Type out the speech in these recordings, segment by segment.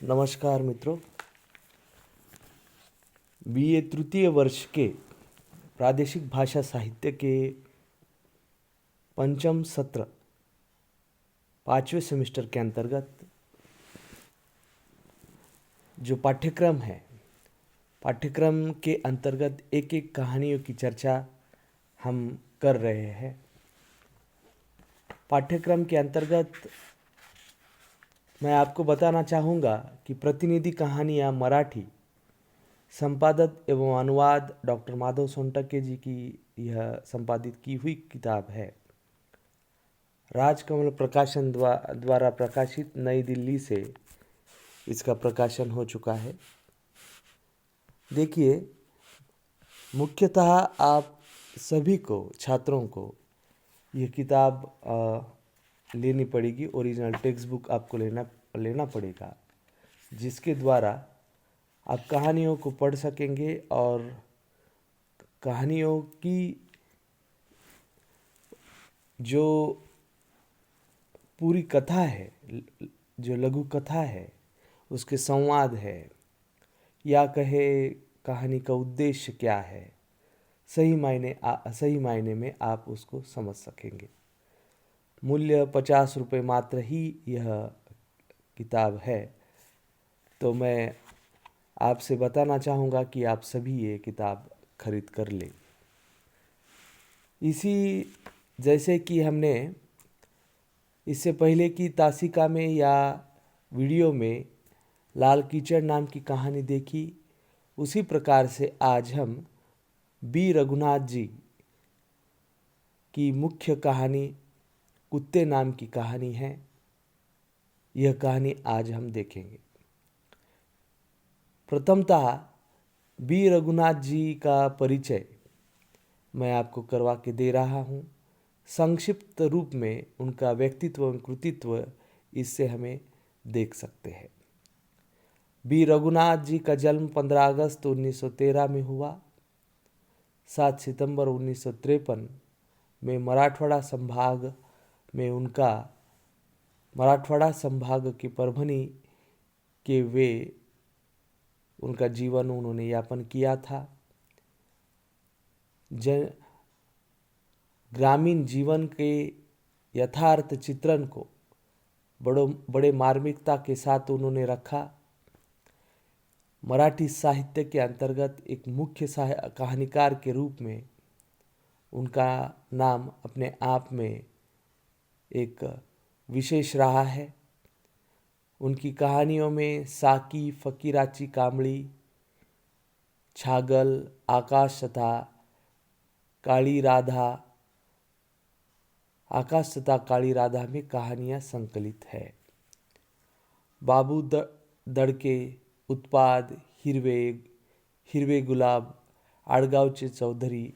नमस्कार मित्रों। बीए तृतीय वर्ष के प्रादेशिक भाषा साहित्य के पंचम सत्र 5वें सेमेस्टर के अंतर्गत जो पाठ्यक्रम है, पाठ्यक्रम के अंतर्गत एक एक कहानियों की चर्चा हम कर रहे हैं। पाठ्यक्रम के अंतर्गत मैं आपको बताना चाहूँगा कि प्रतिनिधि कहानियाँ मराठी, संपादक एवं अनुवाद डॉक्टर माधव सोनटके जी की यह संपादित की हुई किताब है। राजकमल प्रकाशन द्वारा प्रकाशित नई दिल्ली से इसका प्रकाशन हो चुका है। देखिए, मुख्यतः आप सभी को, छात्रों को यह किताब लेनी पड़ेगी। ओरिजिनल टेक्स्ट बुक आपको लेना पड़ेगा, जिसके द्वारा आप कहानियों को पढ़ सकेंगे और कहानियों की जो पूरी कथा है, जो लघु कथा है, उसके संवाद है या कहे कहानी का उद्देश्य क्या है, सही मायने में आप उसको समझ सकेंगे। मूल्य 50 रुपये मात्र ही यह किताब है। तो मैं आपसे बताना चाहूँगा कि आप सभी ये किताब खरीद कर लें। इसी जैसे कि हमने इससे पहले की तासिका में या वीडियो में लाल कीचड़ नाम की कहानी देखी, उसी प्रकार से आज हम बी रघुनाथ जी की मुख्य कहानी कुत्ते नाम की कहानी है। यह कहानी आज हम देखेंगे। प्रथमतः बी रघुनाथ जी का परिचय मैं आपको करवा के दे रहा हूँ। संक्षिप्त रूप में उनका व्यक्तित्व और कृतित्व इससे हमें देख सकते हैं। बी रघुनाथ जी का जन्म 15 अगस्त 1913 में हुआ। 7 सितंबर 1953 में मराठवाड़ा संभाग में मराठवाड़ा संभाग के परभनी के उनका जीवन उन्होंने यापन किया था। ग्रामीण जीवन के यथार्थ चित्रण को बड़े मार्मिकता के साथ उन्होंने रखा। मराठी साहित्य के अंतर्गत एक मुख्य कहानीकार के रूप में उनका नाम अपने आप में एक विशेष रहा है। उनकी कहानियों में साकी, फकीराची कामड़ी, छागल, आकाश तथा काली राधा में कहानियाँ संकलित है। बाबू दड़के, उत्पाद, हिरवे गुलाब, आड़गावचे चौधरी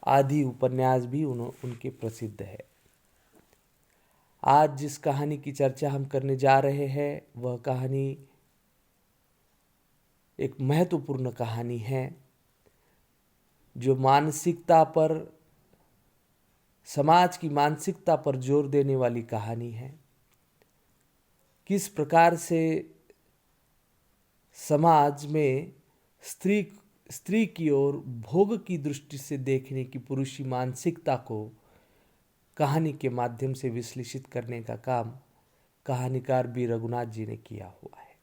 आदि उपन्यास भी उनके प्रसिद्ध है। आज जिस कहानी की चर्चा हम करने जा रहे हैं, वह कहानी एक महत्वपूर्ण कहानी है जो समाज की मानसिकता पर जोर देने वाली कहानी है। किस प्रकार से समाज में स्त्री की ओर भोग की दृष्टि से देखने की पुरुषी मानसिकता को कहानी के माध्यम से विश्लेषित करने का काम कहानीकार बी रघुनाथ जी ने किया हुआ है।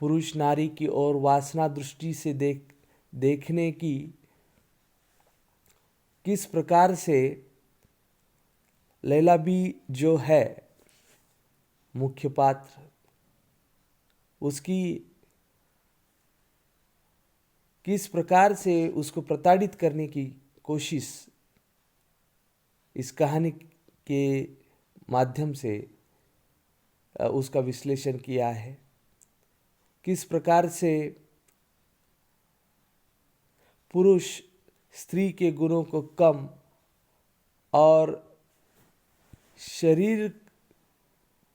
पुरुष नारी की ओर वासना दृष्टि से देखने की किस प्रकार से लैला बी जो है मुख्य पात्र, उसकी किस प्रकार से उसको प्रताड़ित करने की कोशिश इस कहानी के माध्यम से उसका विश्लेषण किया है। किस प्रकार से पुरुष स्त्री के गुणों को कम और शरीर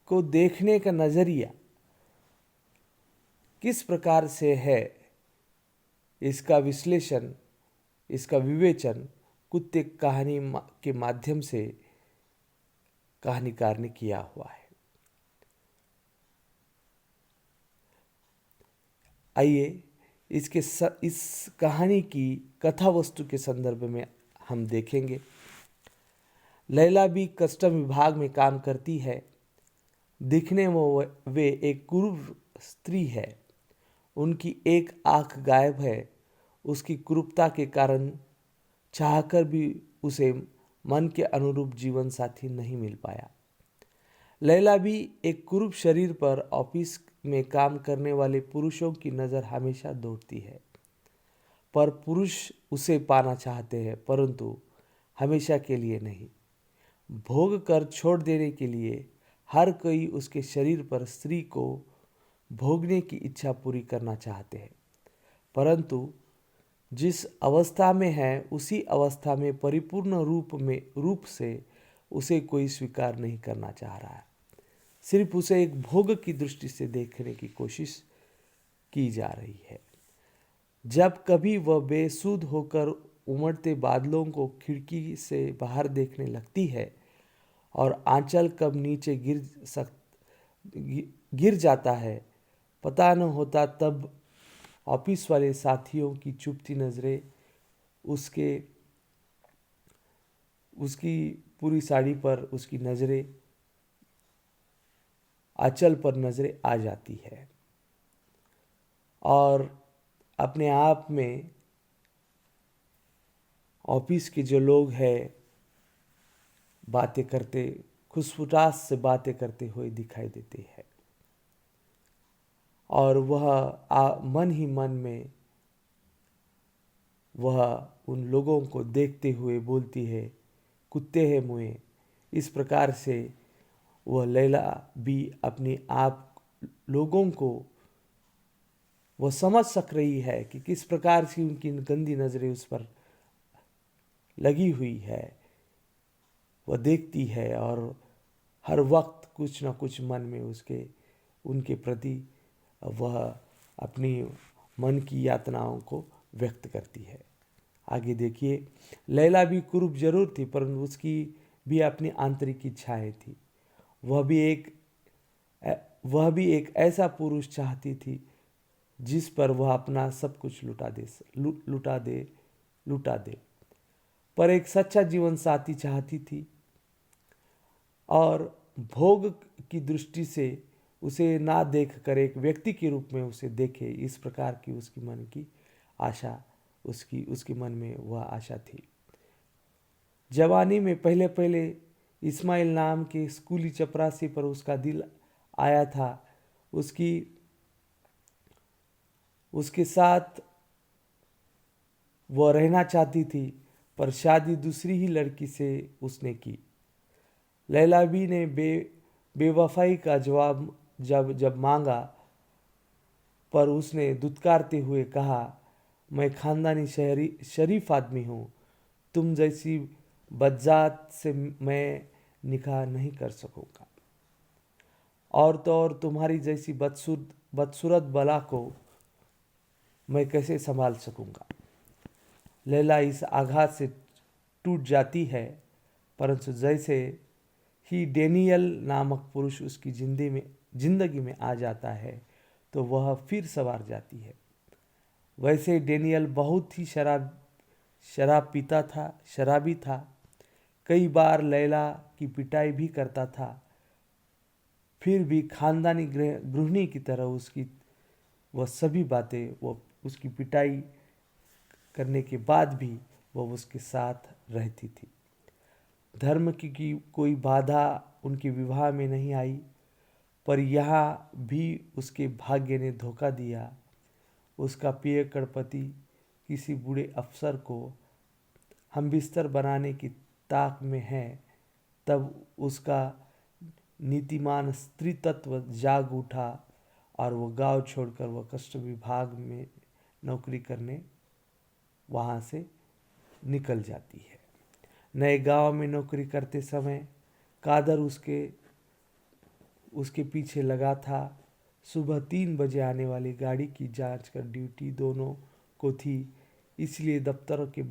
को देखने का नजरिया किस प्रकार से है, इसका विश्लेषण, इसका विवेचन कुत्ते कहानी के माध्यम से कहानीकार ने किया हुआ है। आइए इस कहानी की कथा वस्तु के संदर्भ में हम देखेंगे। लैला भी कस्टम विभाग में काम करती है। दिखने में वे एक कुरूप स्त्री है। उनकी एक आंख गायब है। उसकी कुरूपता के कारण चाहकर भी उसे मन के अनुरूप जीवन साथी नहीं मिल पाया। लैला भी एक कुरूप शरीर पर ऑफिस में काम करने वाले पुरुषों की नज़र हमेशा दौड़ती है। पर पुरुष उसे पाना चाहते हैं, परंतु हमेशा के लिए नहीं। भोग कर छोड़ देने के लिए हर कोई उसके शरीर पर स्त्री को भोगने की इच्छा पूरी करना चाहते हैं, परंतु जिस अवस्था में है उसी अवस्था में परिपूर्ण रूप से उसे कोई स्वीकार नहीं करना चाह रहा है। सिर्फ उसे एक भोग की दृष्टि से देखने की कोशिश की जा रही है। जब कभी वह बेसुध होकर उमड़ते बादलों को खिड़की से बाहर देखने लगती है और आंचल कब नीचे गिर जाता है पता न होता, तब ऑफिस वाले साथियों की चुपती नज़रें उसकी पूरी साड़ी पर, उसकी नज़रें आंचल पर नज़रें आ जाती है और अपने आप में ऑफिस के जो लोग हैं बातें करते, खुसफुसास से बातें करते हुए दिखाई देते हैं और वह मन ही मन में वह उन लोगों को देखते हुए बोलती है, कुत्ते हैं मुँहे। इस प्रकार से वह लैला भी अपने आप लोगों को वह समझ सक रही है कि किस प्रकार से उनकी गंदी नज़रें उस पर लगी हुई है। वह देखती है और हर वक्त कुछ न कुछ मन में उनके प्रति वह अपनी मन की यातनाओं को व्यक्त करती है। आगे देखिए, लैला भी कुरूप जरूर थी, परंतु उसकी भी अपनी आंतरिक इच्छाएं थी। वह भी एक ऐसा पुरुष चाहती थी जिस पर वह अपना सब कुछ लुटा दे। पर एक सच्चा जीवन साथी चाहती थी और भोग की दृष्टि से उसे ना देखकर एक व्यक्ति के रूप में उसे देखे, इस प्रकार की उसकी मन की आशा, उसके मन में वह आशा थी। जवानी में पहले इस्माइल नाम के स्कूली चपरासी पर उसका दिल आया था। उसके साथ वह रहना चाहती थी, पर शादी दूसरी ही लड़की से उसने की। लैला भी ने बेवफाई का जवाब जब मांगा, पर उसने दुत्कारते हुए कहा, मैं खानदानी शरीफ आदमी हूँ, तुम जैसी बदजात से मैं निकाह नहीं कर सकूँगा, और तो और तुम्हारी जैसी बदसूरत बला को मैं कैसे संभाल सकूँगा। लैला इस आघात से टूट जाती है, परंतु जैसे ही डेनियल नामक पुरुष उसकी जिंदगी में आ जाता है तो वह फिर संवार जाती है। वैसे डेनियल बहुत ही शराबी था। कई बार लैला की पिटाई भी करता था, फिर भी खानदानी गृहिणी की तरह वह सभी बातें, वह उसकी पिटाई करने के बाद भी वह उसके साथ रहती थी। धर्म की कोई बाधा उनके विवाह में नहीं आई, पर यहाँ भी उसके भाग्य ने धोखा दिया। उसका पियक्कड़ पति किसी बूढ़े अफसर को हम बिस्तर बनाने की ताक में है, तब उसका नीतिमान स्त्री तत्व जाग उठा और वह गांव छोड़कर वह कस्टम विभाग में नौकरी करने वहाँ से निकल जाती है। नए गांव में नौकरी करते समय कादर उसके पीछे लगा था। सुबह 3 बजे आने वाली गाड़ी की जांच कर ड्यूटी दोनों को थी, इसलिए दफ्तर के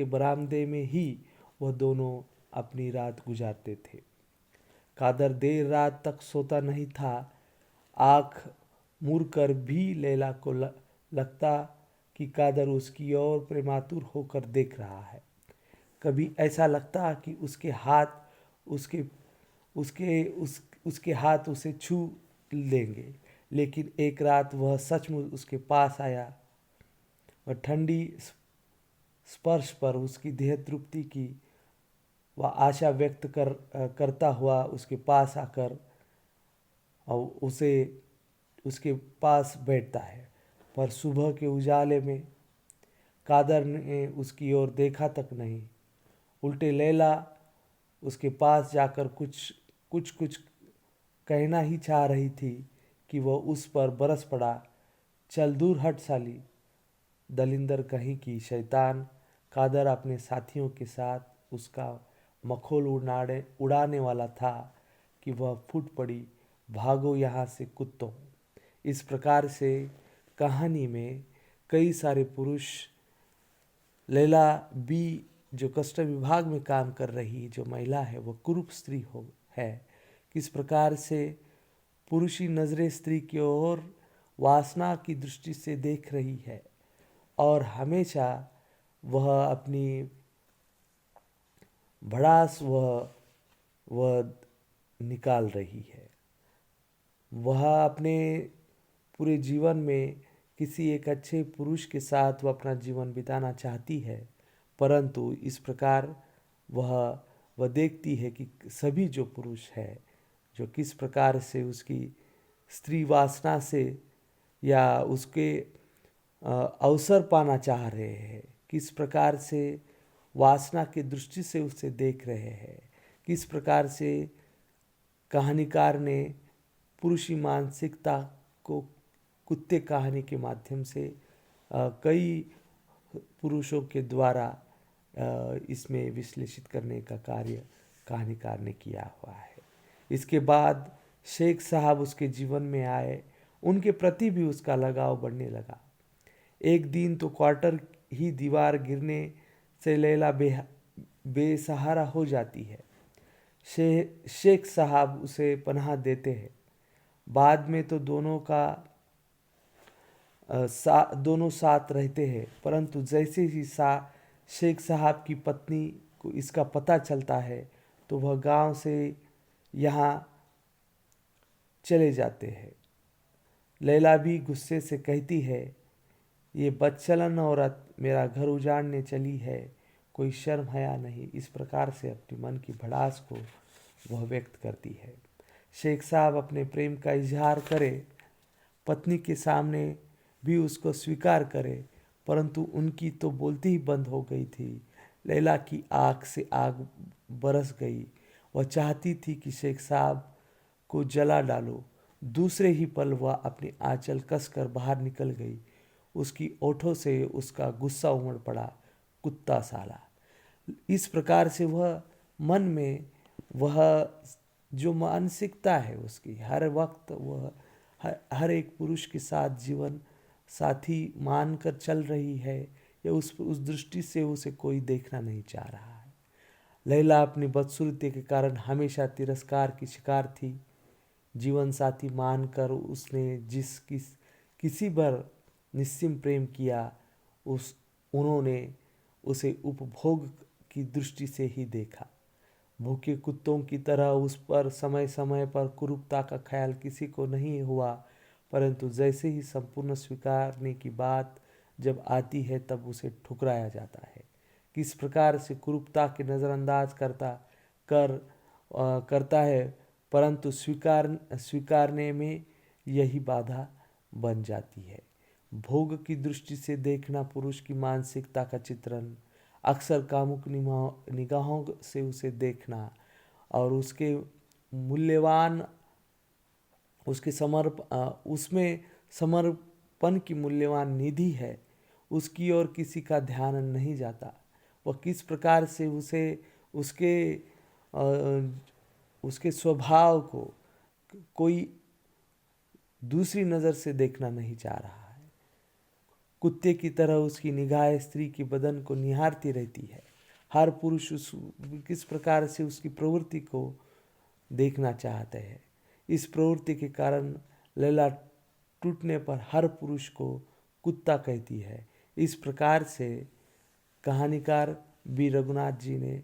बरामदे में ही वह दोनों अपनी रात गुजारते थे। कादर देर रात तक सोता नहीं था आँख मुड़कर भी लैला को लगता कि कादर उसकी ओर प्रेमातुर होकर देख रहा है। कभी ऐसा लगता कि उसके उसके हाथ उसे छू लेंगे। लेकिन एक रात वह सचमुच उसके पास आया और ठंडी स्पर्श पर उसकी देह तृप्ति की वह आशा व्यक्त करता हुआ उसके पास आकर और उसे उसके पास बैठता है। पर सुबह के उजाले में कादर ने उसकी ओर देखा तक नहीं। उल्टे लैला उसके पास जाकर कुछ कुछ कहना ही चाह रही थी कि वह उस पर बरस पड़ा। चल दूर हट साली, दलिंदर कहीं की शैतान। कादर अपने साथियों के साथ उसका मखौल उड़ाने वाला था कि वह फूट पड़ी, भागो यहाँ से कुत्तों। इस प्रकार से कहानी में कई सारे पुरुष, लैला बी जो कस्टम विभाग में काम कर रही जो महिला है वह कुरूप स्त्री है, किस प्रकार से पुरुषी नज़रें स्त्री की ओर वासना की दृष्टि से देख रही है और हमेशा वह अपनी भड़ास वह निकाल रही है। वह अपने पूरे जीवन में किसी एक अच्छे पुरुष के साथ वह अपना जीवन बिताना चाहती है, परंतु इस प्रकार वह देखती है कि सभी जो पुरुष है जो किस प्रकार से उसकी स्त्री वासना से या उसके अवसर पाना चाह रहे हैं, किस प्रकार से वासना की दृष्टि से उसे देख रहे हैं, किस प्रकार से कहानीकार ने पुरुषी मानसिकता को कुत्ते कहानी के माध्यम से कई पुरुषों के द्वारा इसमें विश्लेषित करने का कार्य कहानीकार ने किया हुआ है। इसके बाद शेख साहब उसके जीवन में आए, उनके प्रति भी उसका लगाव बढ़ने लगा। एक दिन तो क्वार्टर ही दीवार गिरने से लैला बेसहारा हो जाती है। शेख साहब उसे पनाह देते हैं। बाद में तो दोनों साथ रहते हैं, परंतु जैसे ही शेख साहब की पत्नी को इसका पता चलता है तो वह गांव से यहाँ चले जाते हैं। लैला भी गुस्से से कहती है, ये बदचलन औरत मेरा घर उजाड़ने चली है, कोई शर्म हया नहीं। इस प्रकार से अपने मन की भड़ास को वह व्यक्त करती है। शेख साहब अपने प्रेम का इजहार करे, पत्नी के सामने भी उसको स्वीकार करे, परंतु उनकी तो बोलती ही बंद हो गई थी। लैला की आँख से आग बरस गई। वह चाहती थी कि शेख साहब को जला डालो। दूसरे ही पल वह अपनी आंचल कसकर बाहर निकल गई। उसकी ओठों से उसका गुस्सा उमड़ पड़ा, कुत्ता साला। इस प्रकार से वह मन में वह जो मानसिकता है उसकी हर वक्त वह हर एक पुरुष के साथ जीवन साथी मानकर चल रही है या उस दृष्टि से उसे कोई देखना नहीं चाह रहा है। लैला अपनी बदसूरती के कारण हमेशा तिरस्कार की शिकार थी। जीवन साथी मानकर उसने किसी पर निस्सीम प्रेम किया, उन्होंने उसे उपभोग की दृष्टि से ही देखा। भूखे कुत्तों की तरह उस पर समय समय पर कुरूपता का ख्याल किसी को नहीं हुआ, परंतु जैसे ही संपूर्ण स्वीकारने की बात जब आती है तब उसे ठुकराया जाता है। किस प्रकार से कुरूपता के नज़रअंदाज करता है, परंतु स्वीकारने में यही बाधा बन जाती है। भोग की दृष्टि से देखना पुरुष की मानसिकता का चित्रण, अक्सर कामुक निगाहों से उसे देखना और उसके मूल्यवान उसमें समर्पण की मूल्यवान निधि है, उसकी ओर किसी का ध्यान नहीं जाता। वह किस प्रकार से उसके स्वभाव को कोई दूसरी नज़र से देखना नहीं चाह रहा है। कुत्ते की तरह उसकी निगाह स्त्री के बदन को निहारती रहती है। हर पुरुष किस प्रकार से उसकी प्रवृत्ति को देखना चाहते हैं। इस प्रवृत्ति के कारण लैला टूटने पर हर पुरुष को कुत्ता कहती है। इस प्रकार से कहानीकार बी रघुनाथ जी ने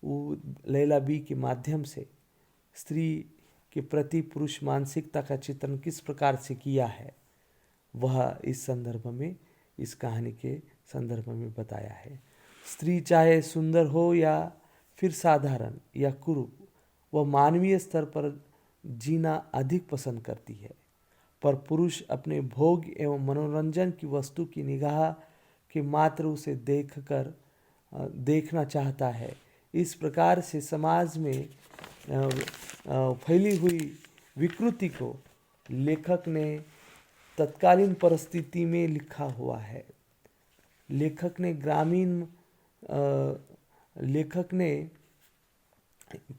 वो लैला बी के माध्यम से स्त्री के प्रति पुरुष मानसिकता का चित्रण किस प्रकार से किया है, वह इस संदर्भ में, इस कहानी के संदर्भ में बताया है। स्त्री चाहे सुंदर हो या फिर साधारण या कुरूप, वह मानवीय स्तर पर जीना अधिक पसंद करती है, पर पुरुष अपने भोग एवं मनोरंजन की वस्तु की निगाह के मात्र उसे देखना चाहता है। इस प्रकार से समाज में फैली हुई विकृति को लेखक ने तत्कालीन परिस्थिति में लिखा हुआ है। लेखक ने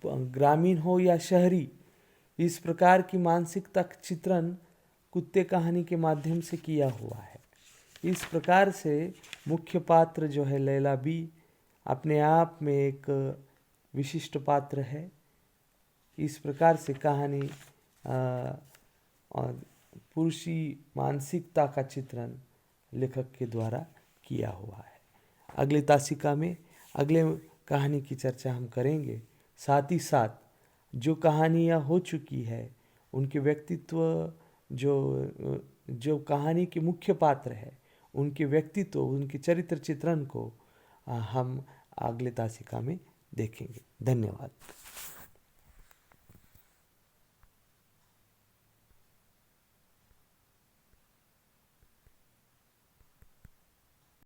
ग्रामीण हो या शहरी, इस प्रकार की मानसिकता का चित्रण कुत्ते कहानी के माध्यम से किया हुआ है। इस प्रकार से मुख्य पात्र जो है लैला बी अपने आप में एक विशिष्ट पात्र है। इस प्रकार से कहानी और पुरुषी मानसिकता का चित्रण लेखक के द्वारा किया हुआ है। अगले तासिका में अगले कहानी की चर्चा हम करेंगे। साथ ही साथ जो कहानियाँ हो चुकी है उनके व्यक्तित्व, जो कहानी के मुख्य पात्र है उनके व्यक्तित्व, उनके चरित्र चित्रण को हम अगले तासिका में देखेंगे। धन्यवाद।